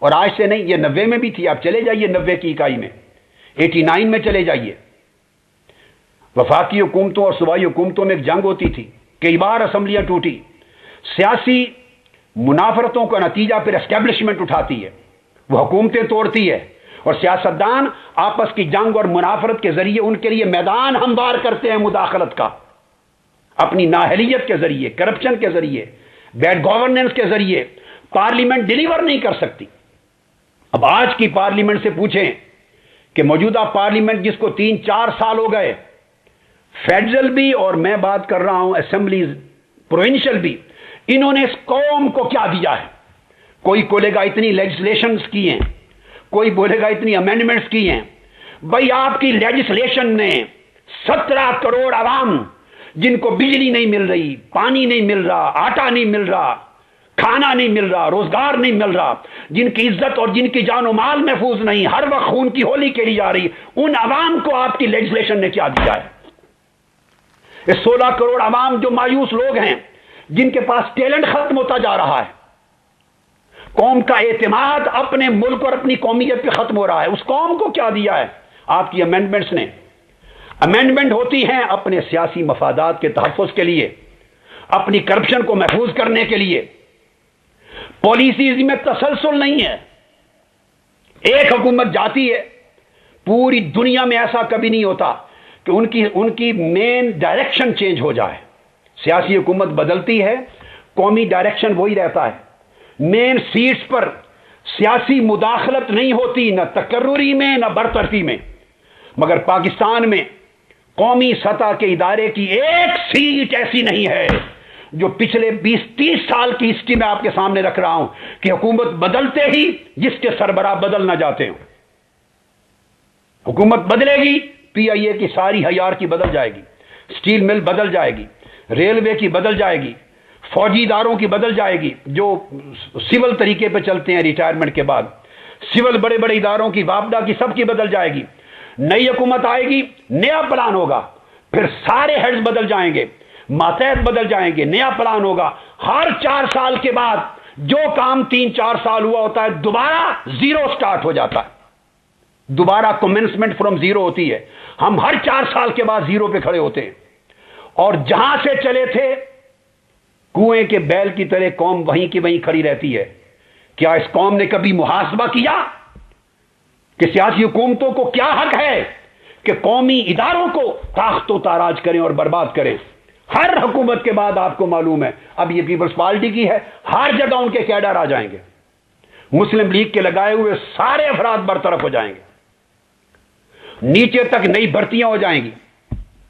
اور آج سے نہیں، یہ 90 میں بھی تھی. آپ چلے جائیے 90 کی اکائی میں، 89 میں چلے جائیے. وفاقی حکومتوں اور صوبائی حکومتوں میں ایک جنگ ہوتی تھی، کئی بار اسمبلیاں ٹوٹی. سیاسی منافرتوں کا نتیجہ پھر اسٹیبلشمنٹ اٹھاتی ہے، وہ حکومتیں توڑتی ہے، اور سیاستدان آپس کی جنگ اور منافرت کے ذریعے ان کے لیے میدان ہموار کرتے ہیں مداخلت کا، اپنی نااہلیت کے ذریعے، کرپشن کے ذریعے، بیڈ گورننس کے ذریعے. پارلیمنٹ ڈیلیور نہیں کر سکتی. اب آج کی پارلیمنٹ سے پوچھیں کہ موجودہ پارلیمنٹ جس کو 3-4 سال ہو گئے، فیڈرل بھی اور میں بات کر رہا ہوں اسمبلیز پروونشل بھی، انہوں نے اس قوم کو کیا دیا ہے؟ کوئی بولے گا اتنی لیجسلیشنز کی ہیں، کوئی بولے گا اتنی امینڈمنٹس کی ہیں. بھائی آپ کی لیجسلیشن نے 17 کروڑ عوام جن کو بجلی نہیں مل رہی، پانی نہیں مل رہا، آٹا نہیں مل رہا، کھانا نہیں مل رہا، روزگار نہیں مل رہا، جن کی عزت اور جن کی جان و مال محفوظ نہیں، ہر وقت خون کی ہولی کھیلی جا رہی، ان عوام کو آپ کی لیجسلیشن نے کیا دیا ہے؟ یہ 16 کروڑ عوام جو مایوس لوگ ہیں، جن کے پاس ٹیلنٹ ختم ہوتا جا رہا ہے، قوم کا اعتماد اپنے ملک اور اپنی قومیت پہ ختم ہو رہا ہے، اس قوم کو کیا دیا ہے آپ کی امینڈمنٹس نے؟ امینڈمنٹ ہوتی ہیں اپنے سیاسی مفادات کے تحفظ کے لیے، اپنی کرپشن کو محفوظ کرنے کے لیے. پالیسیز میں تسلسل نہیں ہے. ایک حکومت جاتی ہے، پوری دنیا میں ایسا کبھی نہیں ہوتا کہ ان کی مین ڈائریکشن چینج ہو جائے. سیاسی حکومت بدلتی ہے، قومی ڈائریکشن وہی رہتا ہے. مین سیٹس پر سیاسی مداخلت نہیں ہوتی، نہ تقرری میں نہ برطرفی میں. مگر پاکستان میں قومی سطح کے ادارے کی ایک سیٹ ایسی نہیں ہے جو پچھلے 20-30 سال کی ہسٹری میں آپ کے سامنے رکھ رہا ہوں کہ حکومت بدلتے ہی جس کے سربراہ بدل نہ جاتے ہوں. حکومت بدلے گی، PIA کی ساری ہیار کی بدل جائے گی، سٹیل مل بدل جائے گی، ریلوے کی بدل جائے گی، فوجی اداروں کی بدل جائے گی جو سول طریقے پہ چلتے ہیں ریٹائرمنٹ کے بعد، سول بڑے بڑے اداروں کی، وابڈا کی، سب کی بدل جائے گی. نئی حکومت آئے گی، نیا پلان ہوگا، پھر سارے ہیڈز بدل جائیں گے، ماتحت بدل جائیں گے، نیا پلان ہوگا. ہر 4 سال کے بعد جو کام 3-4 سال ہوا ہوتا ہے دوبارہ زیرو سٹارٹ ہو جاتا ہے، دوبارہ کمنسمنٹ فرام زیرو ہوتی ہے. ہم ہر 4 سال کے بعد زیرو پہ کھڑے ہوتے ہیں، اور جہاں سے چلے تھے کنویں کے بیل کی طرح قوم وہیں کی وہیں کھڑی رہتی ہے. کیا اس قوم نے کبھی محاسبہ کیا کہ سیاسی حکومتوں کو کیا حق ہے کہ قومی اداروں کو تاخت و تاراج کریں اور برباد کریں؟ ہر حکومت کے بعد آپ کو معلوم ہے، اب یہ پیپلز پارٹی کی ہے، ہر جگہ ان کے کیڈر آ جائیں گے، مسلم لیگ کے لگائے ہوئے سارے افراد برطرف ہو جائیں گے، نیچے تک نئی بھرتیاں ہو جائیں گی،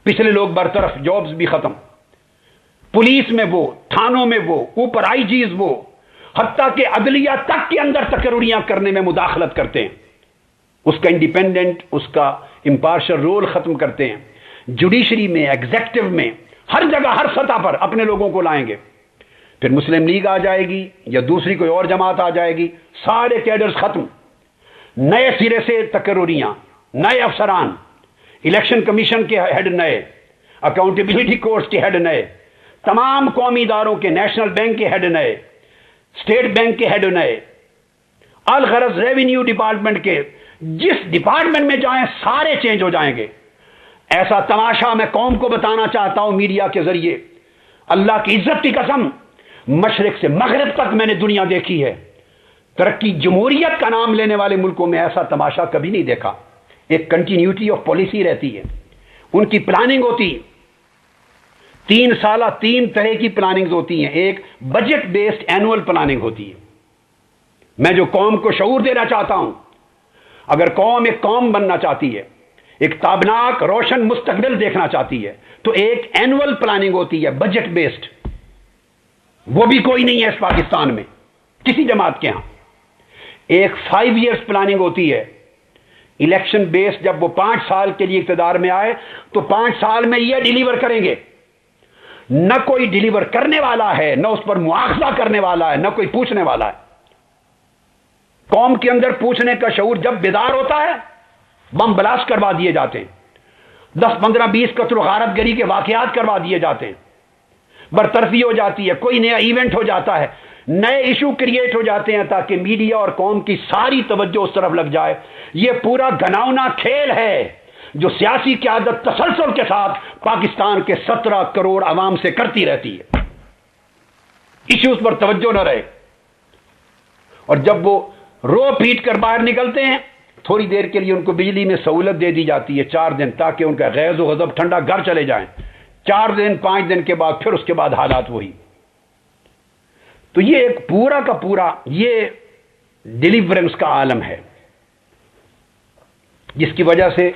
پچھلے لوگ برطرف، جابز بھی ختم، پولیس میں وہ، تھانوں میں وہ، اوپر IGs وہ، حتیٰ کہ عدلیہ تک کے اندر تقرریاں کرنے میں مداخلت کرتے ہیں، اس کا انڈیپینڈنٹ، اس کا امپارشل رول ختم کرتے ہیں. جوڈیشری میں، ایگزیکٹو میں، ہر جگہ ہر سطح پر اپنے لوگوں کو لائیں گے. پھر مسلم لیگ آ جائے گی یا دوسری کوئی اور جماعت آ جائے گی، سارے کیڈرز ختم، نئے سرے سے تقرریاں، نئے افسران، الیکشن کمیشن کے ہیڈ نئے، اکاؤنٹیبلٹی کورٹس کے ہیڈ نئے، تمام قومی اداروں کے، نیشنل بینک کے ہیڈ نئے، اسٹیٹ بینک کے ہیڈ نئے، الغرض ریونیو ڈپارٹمنٹ کے، جس ڈپارٹمنٹ میں جائیں سارے چینج ہو جائیں گے. ایسا تماشا میں قوم کو بتانا چاہتا ہوں میڈیا کے ذریعے، اللہ کی عزت کی قسم، مشرق سے مغرب تک میں نے دنیا دیکھی ہے، ترقی جمہوریت کا نام لینے والے ملکوں میں ایسا تماشا کبھی نہیں دیکھا. ایک کنٹینیوٹی آف پالیسی رہتی ہے، ان کی پلاننگ ہوتی، 3 سالہ 3 طرح کی پلاننگز ہوتی ہیں. ایک بجٹ بیسڈ اینول پلاننگ ہوتی ہے. میں جو قوم کو شعور دینا چاہتا ہوں، اگر قوم ایک قوم بننا چاہتی ہے، ایک تابناک روشن مستقبل دیکھنا چاہتی ہے، تو ایک اینول پلاننگ ہوتی ہے، بجٹ بیسڈ. وہ بھی کوئی نہیں ہے اس پاکستان میں کسی جماعت کے ہاں. ایک 5 ایئرس پلاننگ ہوتی ہے، الیکشن بیسڈ. جب وہ 5 سال کے لیے اقتدار میں آئے تو 5 سال میں یہ ڈیلیور کریں گے. نہ کوئی ڈیلیور کرنے والا ہے، نہ اس پر مواخذہ کرنے والا ہے، نہ کوئی پوچھنے والا ہے. قوم کے اندر پوچھنے کا شعور جب بیدار ہوتا ہے، بم بلاسٹ کروا دیے جاتے ہیں، 10 15 20 قتل و غارت گری کے واقعات کروا دیے جاتے ہیں، برطرفی ہو جاتی ہے، کوئی نیا ایونٹ ہو جاتا ہے. نئے ایشو کریٹ ہو جاتے ہیں تاکہ میڈیا اور قوم کی ساری توجہ اس طرف لگ جائے. یہ پورا گھناؤنا کھیل ہے جو سیاسی قیادت تسلسل کے ساتھ پاکستان کے 17 کروڑ عوام سے کرتی رہتی ہے. ایشوز پر توجہ نہ رہے، اور جب وہ رو پیٹ کر باہر نکلتے ہیں تھوڑی دیر کے لیے ان کو بجلی میں سہولت دے دی جاتی ہے 4 دن، تاکہ ان کا غیظ و غضب ٹھنڈا، گھر چلے جائیں. 4 دن 5 دن کے بعد پھر اس کے بعد حالات وہی. تو یہ ایک پورا کا پورا یہ ڈیلیورنس کا عالم ہے جس کی وجہ سے